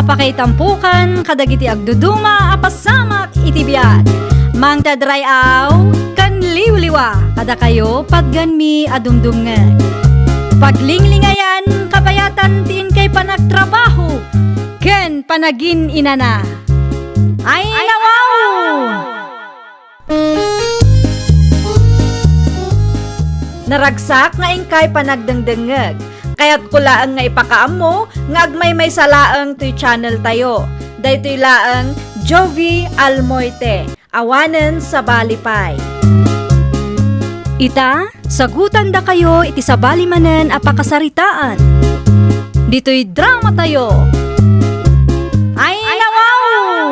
Apakaitampukan, kadagiti agduduma, apasamak itibiyat. Mang tadrayaw, kan liwliwa, kada kayo pagganmi adumdumngan. Paglinglingayan, kabayatan tiin kay panagtrabaho, ken panagin inana. Ay nawaw! Naragsak nga ingkay panagdengdengeg. Kaya't kulaang nga ipakaam mo, nga agmay may salaang to'y channel tayo. Daytoy laang Jovi Almoite, awanen sa balipay. Ita, sagutan da kayo iti sa balimanen apakasaritaan. Dito'y drama tayo. Ay nawaw!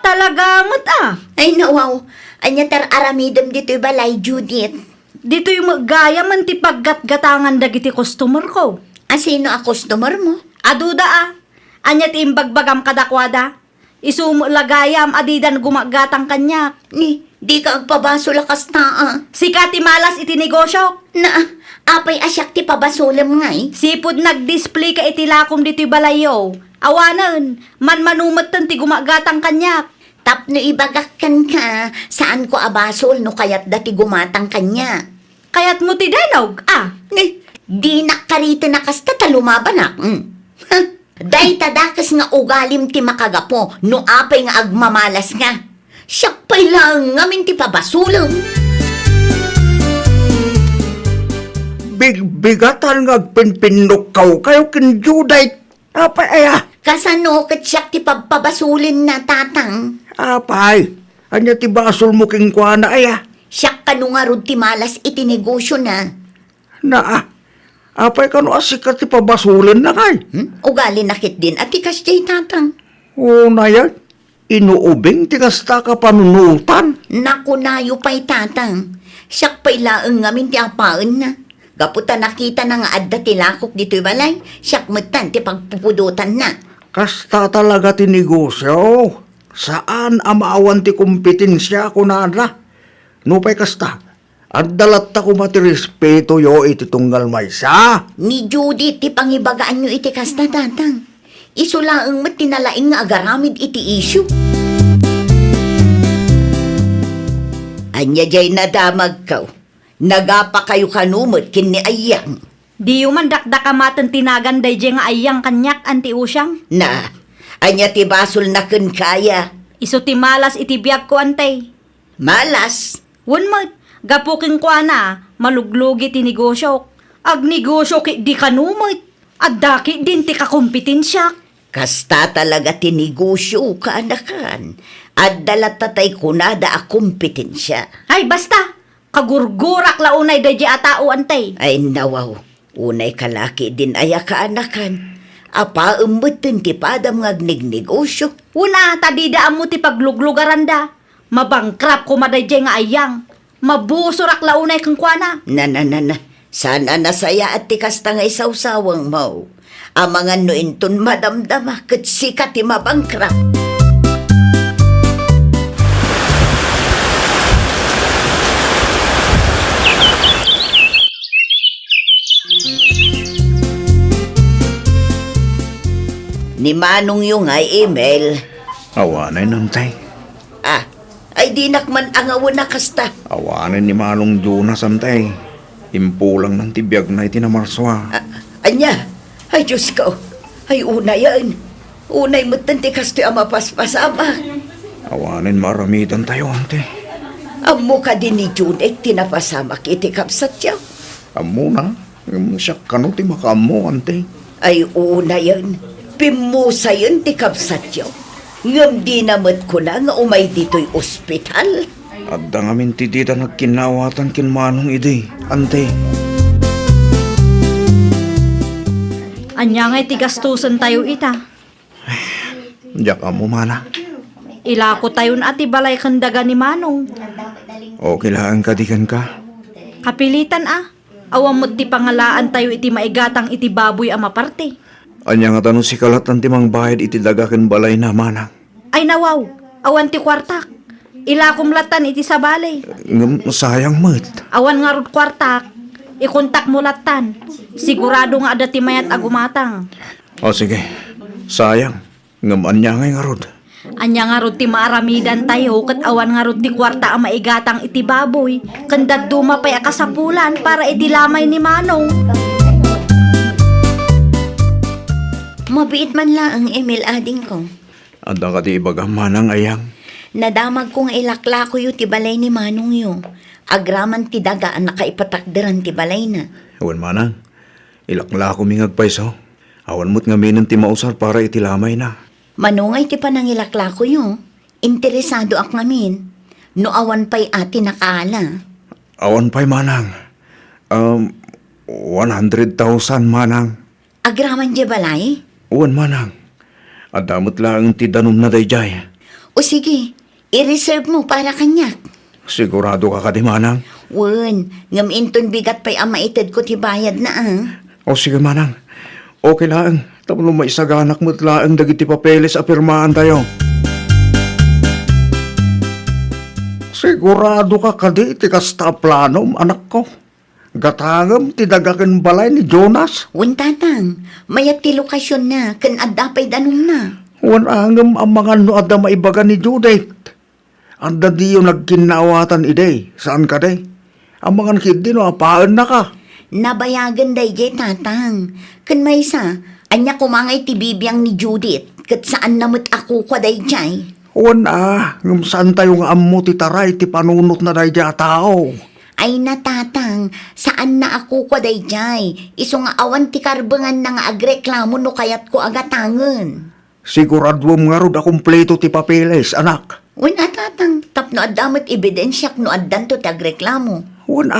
Talaga mata. Ay nawaw, anya tar aramidem dito'y balay, Judith. Dito yung magaya man ti paggatgatangan dagiti customer ko. Sino a customer mo? Aduda Anya ti imbagbagam kadakwada. Isumo lagayam adidan gumagatang kanyak. Ni, di ka agpabaso lakas taa. Sika ti malas iti negosyo. Na, apay asyak ti pabasolem ngay. Sipod nag-display ka iti lakom dito'y balayo. Awanan, manumatan ti gumagatang kanyak. Tapno ibagakkan ka, saan ko abasol no kayat dati gumatang kanya. Kaya't mo ti denog, Ni, di nakarita na kasta talumabanak. Day tadakas nga ugalim ti makagapo, no apay nga agmamalas nga. Siyak pa'y lang ngamin ti pabasulong. Bigatan nga agpinpinukaw kayo kin Juday. Apay aya. Kasano kat siyak ti pabasulin na tatang. Apay. Anya ti basol mo king kuana aya. Siyak kanungarod ti malas iti negosyo na. Apay kano asikat ti pabasulin na kay. Ugali nakit din at ikas jay tatang. O na yan. Inuubing ti kasta ka panunutan. Naku nayo pa'y tatang. Siyak pa'y laeng ngamin ti apaan na. Gaputa nakita na nga adda ti lakok dito'y balay. Siyak metan ti pagpupudutan na. Kasta talaga ti negosyo. Saan amaawan ti kompetensya kunana? Nupay kasta. At dalat ta kumati respeto yo iti tunggal maysa. Ni Judy ti pangibagaan nyo iti kasta tatang. Isulaeng mat tinalaing nga agaramid iti issue. Anya jay nadamag kaw. Nagapa kayo kanumot kin ni Ayang. Di man dakdakamatan tinagan day nga ayang kanyak anti usyang. Na, anya ti basol na kun kaya. Iso ti malas iti biag ko antay. Malas. Wunmat, gapuking ko maluglugi ti negosyo. Ag negosyo ki di kanumot. At daki din ti kakompetensya. Kasta talaga ti negosyo kaanakan. At dalat tatay kunada a kompetensya. Ay basta, kagurgurak launay da di atao antay. Ay nawaw, unay kalaki din aya kaanakan. Apa umbutin ti padam ngagnignegosyo. Una, tadidaan mo ti pagluglugaranda. Mabangkrap kumaday nga ayang. Mabusurak launay kang kuana. Na. Sana nasaya at ti kasta nga isawsawang mo. Amangan no inton madamdama kat sikat ti mabangkrap. Ni Manong yung ay email. Awanay nantay. Ay dinakman ang awan na kasta. Awanan ni Manong Jonas antay. Impulang ng tibiyag na itinamarsoa. Anya, ay Diyos ko. Ay unay yan. Unay mo tanti kasto ang mapaspasama. Awanan maramitan tayo ante. Amo ka din ni Junek tinapasama kiti kapsat siya. Amo na. Siya kano ti makamo ante. Ay unay yan. Pimusa yun ti kapsat siya. Ngam di namat ko na nga umay dito'y ospital. At da ngamin ti dita nagkinawatan kin Manong ide, ante. Anya nga'y tigastusan tayo ita. Diyak mo mana. Ilako tayon ati balay kandaga ni Manong. O kailangan kadikan ka. Kapilitan Awam mo't ti pangalaan tayo iti maigatang iti baboy a maparte. Anya nga tanong si kalat ang timang bayad iti dagakin balay na manang. Ay nawaw, awan ti kwartak. Ilakom latan iti sa balay. Sayang mat. Awan nga rod kwartak. Ikontak mo latan. Sigurado nga ada ti mayat agumatang. O sige, sayang. Ngaman niya ngay nga rod. Anya nga rod ti maaramidan tayo, kat awan nga rod ti kwarta ang maigatang iti baboy, kandat dumapay akasapulan para idilamay ni Manong. Mabiit man lang, Emil, ading ko. Anda ka di ibaga manang ayang. Nadamag kong ilakla ko yu ti balay ni Manong yu. Agraman ti daga ang nakaipatakderan ti balay na. Awan manang, ilakla ko mingagpaiso. Awan mo't ngaminan ti mausar para itilamay na. Manungay ti panangilakla ko yu. Interesado ak ngamin. No awan pa'y ati nakala. Awan pa'y manang. 100,000 manang. Agraman di balay? Awan manang. Adamot lang ti danom na dayjay. O sige, i-reserve mo para kanyak. Sigurado ka di manang. Wen, ngam inton bigat pa'y amaited ko ti bayad na O sige manang. Okay lang. Tapos may isaganak mo't lang dagiti papeles apirmaan tayo. Sigurado ka kadi ti kasta planom, anak ko. Gatangam ti dagaken balay ni Jonas. Wen tatang, mayat ti lokasyon na, kan adda pa'y danom na. Wan angam ang mga no adda maibaga ni Judith. Anda di yung nagkinawatan ide. Saan ka day? Ang mga kid no apaan na ka. Nabayagan day jay tatang. Kan may sa, anya kumangay ti bibiyang ni Judith, kat saan namot ako kwa day jay. Wan ngam saan tayo nga ammo ti taray ti panunot na day ja tao. Ay natatang, saan na ako kwa day jay? Iso nga awan ti karbangan na nga agreklamo no kayat ko agatangan. Sigurado nga rod akumpleto ti papeles, anak. Wen atatang, tapno adamot ebidensyak no addan to ti agreklamo. Wan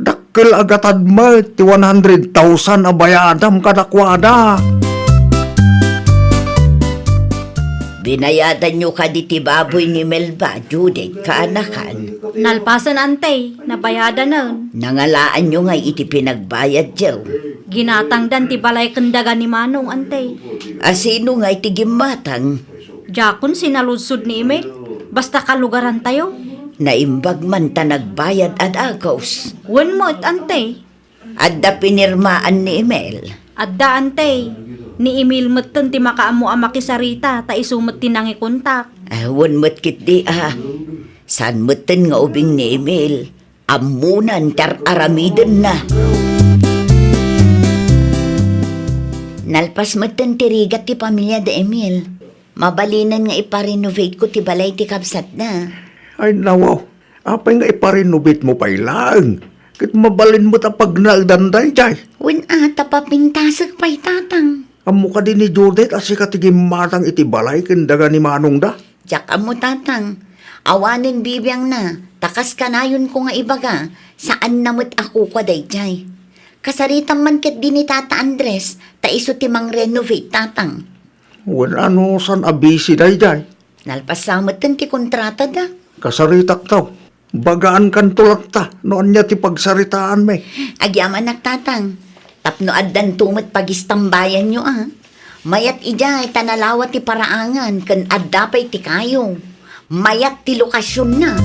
dakkel agatad mo ti 100,000 a bayadam kadakwada. Binayadan nyo ka di ti baboy ni Melba, Judith, kaanakan. Nalpasan antay, nabayadan nun. Nangalaan nyo nga iti pinagbayad jaw. Ginatangdan ti balay kandaga ni Manong antay. Asino nga iti gimatang, Jakon sinaludsod ni Emil. Basta kalugaran tayo. naimbag man ta nagbayad at agaws. Wen mo it antay. Adda pinirmaan ni Emil. Adda antay. Ni Emil matan ti makaamo ang makisarita ta isumot ti nangi kontak. Awan mo't kit di San mo'ten nga ubing ni Emil. Amunan tar aramiden na. Nalpas mo'ten tirigat ti pamilya de Emil. Mabalinan nga iparenovate ko ti balay ti kabsat na. Ay nawaw, apay nga iparinubit mo pa'y lang. Kit mabalin mo ta pag nagdanday jay. Wen ata papintasag pa'y tatang. Amo ka din ni Judith at si katigim matang iti balay kindaga ni Manong da. Diyak amo tatang. Awanin bibiyang na. Takas kanayon ko nga ibaga. Saan namot ako kwa dayjay. Kasaritan man ket din ni Tata Andres. Ta iso timang renovate tatang. Wala san abisi day jay. Nalpasamot ti kontrata da. Kasaritak taw. Bagaan kan tulak ta. Noon niya ti pagsaritaan may. Agyaman nagtatang. Tapno addan tumot pagistambayan nyo Mayat ijay tanalawa ti paraangan kan addapay ti kayo. Mayat ti lokasyon na.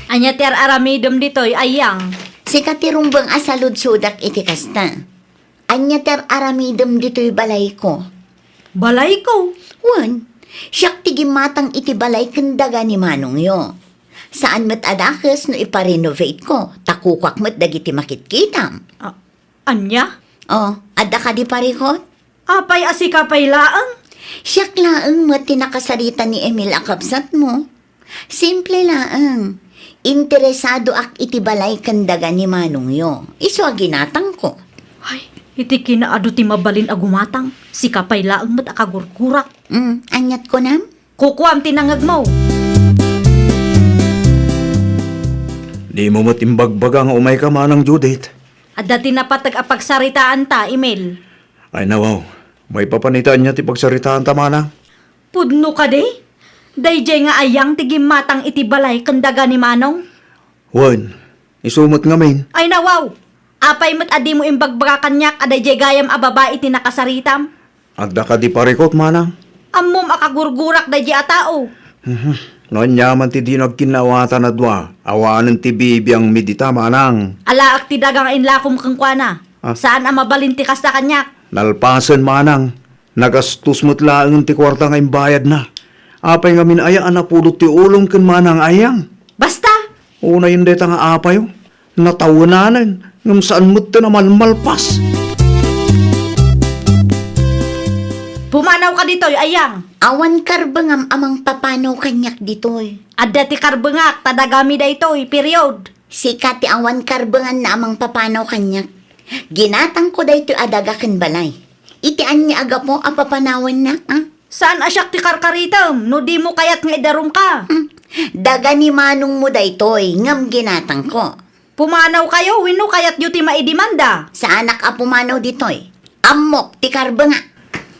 Anya ti aramidom ditoy ayang. Sikatirumbang asalud sudak iti kasta. Anya ter aramidem dito'y balay ko. Balay ko. Wan, siyak ti gimatang iti balay kendaga ni Manong yo. Saan met adakes no iparenovate ko, takukak met dagiti makitkitam. Anya? Oh, adda ka di parikot? Apay asika pay laang. Siyak laang met tinakasarita ni Emil akabsat mo. Simple laang. Interesado ak iti balay kendaga ni Manong yo. Iso ginatang ko. Ay, iti kinaado ti mabalin agumatang. Sika pay laang mat akagurkurak. Anyat ko nam? Kukuam tinangag mo. Di mo matimbagbaga nga umay ka manang Judith. At dati napatag apagsaritaan ta, Emil. Ay nawaw, may papanitaan niya ti pagsaritaan ta manang. Pudno ka de? Dayjay nga ayang tigimatang iti balay kandaga ni Manong. Wan, isumot ngamin. Ay nawaw, apay mat adi mo imbagbaga kanyak adayjay gayam ababa iti nakasaritam. Adda ka di parikot manang. Ammom akagurgurak dayjay atao. Noon yaman ti di nagkinawatan na dwa. Awanan ti bibiyang midita manang. Alaak ti dagang inlakom kang kwa na. Saan ang mabalin ti kasta kanyak? Nalpasan manang, nagastos mo't laang ti kwarta nga bayad na. Apay nga minayaan na pudot ti ulong ken manang ayang. Basta, Una yun deta nga apayo, natawanan, ngam saan mo't na malmalpas. pumanaw ka ditoy, ayang. Awan karbangam amang papanaw kanyak ditoy. Adda ti karbengak, tadagami daytoy, period. Sikat ti awan karbangan na amang papanaw kanyak. Ginatang ko daytoy adaga ken balay. Itian niya aga po ang papanawan na. Saan asyak ti karkaritam, no di mo kayat nga idarum ka? Daga ni manong mo daytoy, ngam ginatang ko. Pumanaw kayo, wino kayat yu ti maidimanda. Sa anak a pumanaw ditoy. Amok ti karbanga.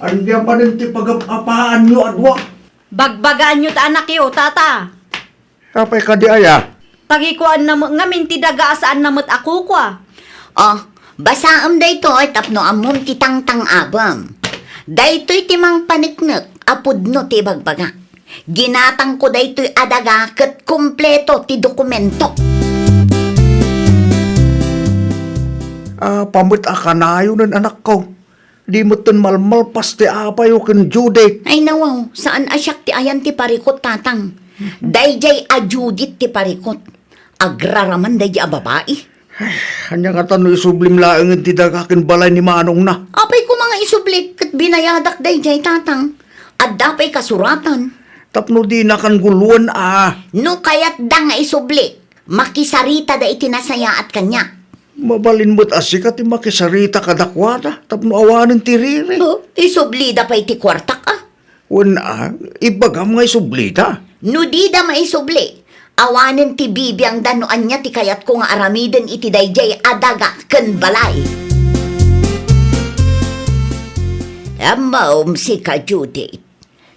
Andiyan pa din ti pagapapaan nyo adwa. Bagbagaan nyo ta anak yo, tata. Apay ka di aya. Tagikuan na mo nga minti daga saan namot ako kwa. Oh, basaam daytoy tapno amom ti tangtang abam. Daytoy ti mang paniknek, apudno ti bagbaga. Ginatang ko daytoy adaga ket kumpleto ti dokumento. Pamit akanayo ng anak ko. Di mo tin malmalpas ti apayo ken Judith. Ay nawaw, saan asyak ti ayan ti parikot tatang? Dayjay a Judith ti parikot. Agraraman dayjay a babae. Kanya nga tanong isublim laang ti dagakin balay ni Manong na. Apay ko mga isublik ket binayadak dayjay tatang. At dapay kasuratan. Tapno di nakan guluan No kayat da nga isublik, makisarita da itinasaya at kanya. Mabalin mo't asika ti makisarita kadakwada. Tapno awanin ti riri. Isubli da pa iti kwartak Ibagam nga isublita. No di da maisubli. Awanin ti bibiyang danuan niya ti kayat ko nga aramiden iti dayjay adaga ken balay. Amaom si ka Judith.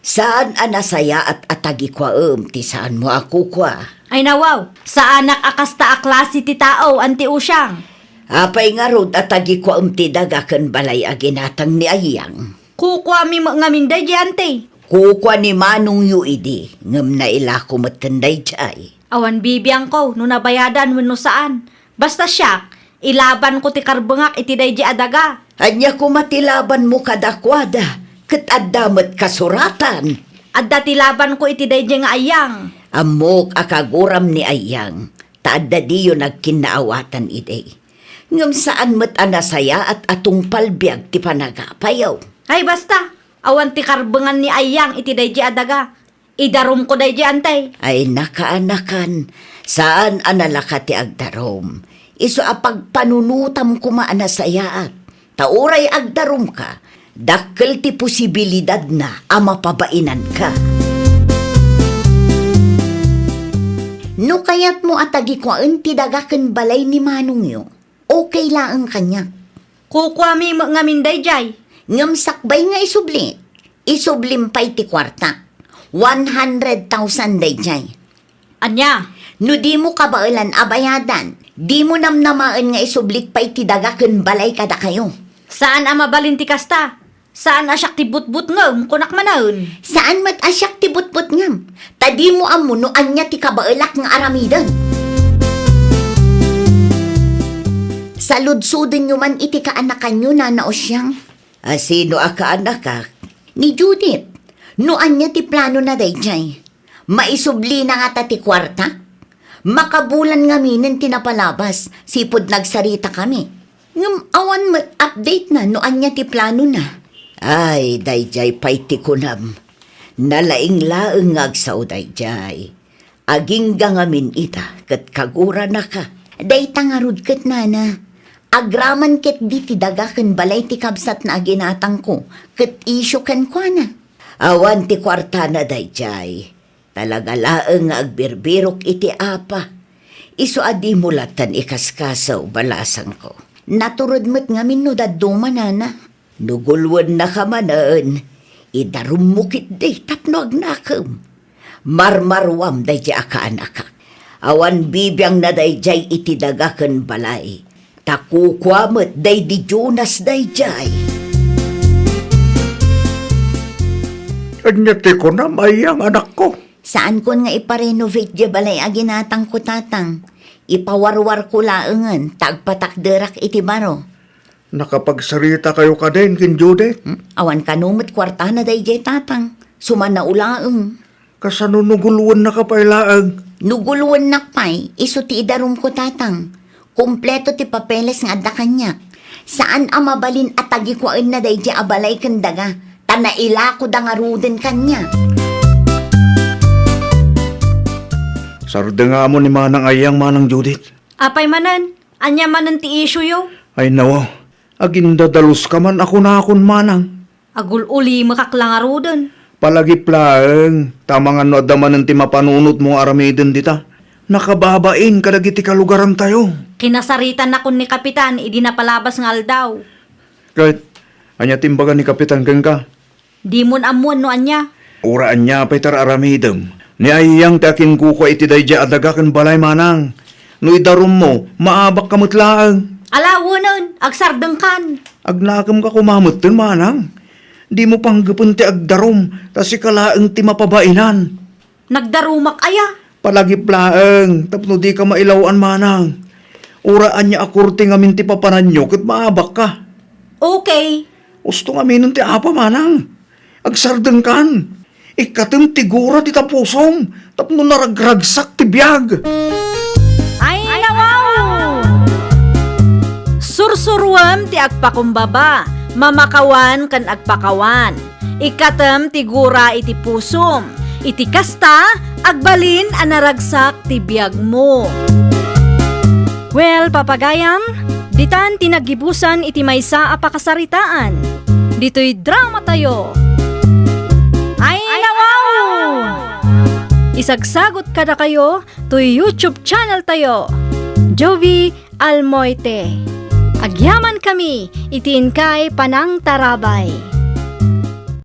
Saan anasaya at atagi kwa ti saan mo ako kwa? Ay nawaw, sa anak akasta aklase ti tao, anti usyang. Apay nga rod atagi kwa ti daga ken balay a ginatang ni Ayang. Kukwa mi mga minday di ante. Kukwa ni Manong Yuidi, ngam na ila kumatanday jay. Awan bibiyang ko, no nabayadan wano saan. Basta siya, ilaban ko ti karbengak iti day di adaga. Anya kumatilaban mo kadakwada, ket addamet kasuratan. Adda ti laban ko iti day di nga ayang. Amok akaguram ni Ayang, taadda diyo nagkinaawatan ide. Ngam saan met anasaya at atong palbiag ti panagapayaw. Ay basta, awan ti karbengan ni ayang iti day di adaga. Idarum ko day di antay. Ay nakaanakan, saan analaka ti agdarom. Iso apag panunutam kuma anasayaat. Tauray agdarom ka, dakkel ti posibilidad na amapabainan ka. No kayat mo atagi ko ti dagaken balay ni Manong yo, okay laang kanya. Kukwa mi mga minday jay. Ngam sakbay nga isubli. Isublim pa'y ti kwarta. 100,000 dayjay. Anya, No di mo kabailan abayadan, di mo namnamaan nga isublik pa'y ti dagaken balay kada kayo. saan ama balin ti kasta? Saan asyak ti butbut ngem kunak manaon? Saan mat asyak ti butbut ngam? Tadi mo amuno anya ti kabailak nga aramidan. Saludsudin nyo man iti kaanakan nyo na naosyang. Sino a kaanakak? Ni Judith. No anya ti plano na dayjay. Maisubli na nga ta ti kwarta. Makabulan nga minin tinapalabas. Sipod nagsarita kami. Ngam awan mat update na no anya ti plano na. Ay, dayjay pay ti kunam. Nalaing laeng agsaw dayjay. Aging gangamin ita, ket kagura na ka. Day tangarud ket nana. Agraman ket di ti dagaken balay ti kabsat na aginatang ko, ket isyo ken kwa na. Awan ti kwarta na dayjay. Talaga laeng nga agbirbirok iti apa. Iso adi mulatan ikaskasaw balasang ko. Naturod met ngamin no daduma nana. Nugulwan na kamanaan. Idarumukit day tapno agnakam. Marmarwam day di akaanakak. Awan bibiyang na day jay iti dagaken balay. Takukwamet day di Jonas day jay. Kanya ti ko na mayang anak ko. Saan kon nga iparenovate di balay aginatang ko tatang? Ipawarwar ko laengan, tagpatakderak iti baro. Nakapagsarita kayo ka din, kin Judith. Awan ka numot kwarta na day jay tatang. Suman na ulaang. Kasanunuguluan na kapailaang. Nuguluan nakpay, iso ti idarum ko tatang. Kompleto ti papeles nga adda kanyak. Saan ang mabalin at tagikuan na day jay abalay kandaga. Tanaila ko da nga ruden kanya. Sarda nga mo ni Manang Ayang, Manang Judith. Apay manan, anya manan ti issue yo. Ay nawa, agindadalos ka man ako na akon Manang. Agul uli makaklangaro doon. Palagi plaeng, tama nga no adaman ng timapanunot mo aramiden dita. Nakababain kadagiti kalugaran tayo. Kinasaritan na kun ni Kapitan, idi na palabas ng aldaw. Kahit, anya timbagan ni Kapitan kang ka. Di mon amuan no anya. Uraan niya petar aramidem. Ni ayang takin kuko iti dayja adagakan balay Manang. No idarum mo, maabak kamot laang. Alawo nun, agsardeng kan. Agnakam ka kumamot dun, Manang. Di mo pang gapunti agdarom, tas ikalaang ti mapabainan. Nagdarumak aya. Palagi plaeng, tapno di ka mailawan, Manang. Uraan niya akurti nga minti papananyo, kat maabak ka. Okay. Usto nga minun ti apa, Manang. Agsardeng kan. Ikatim tigura ti tapusom, tapno naragragsak ti biyag. Ay, nawaw! Sursurwam ti agpakumbaba, mamakawan kan agpakawan. Ikatem ti gura iti pusom, iti kasta agbalin anaragsak ti biag mo. Well, papagayam, ditan tinagibusan iti maysa a pakasaritaan. Dito'y drama tayo. Ay, nawaw! Isagsagot kada kayo to YouTube channel tayo, Jovi Almoite. Agyaman kami, itiin kay Panang Tarabay.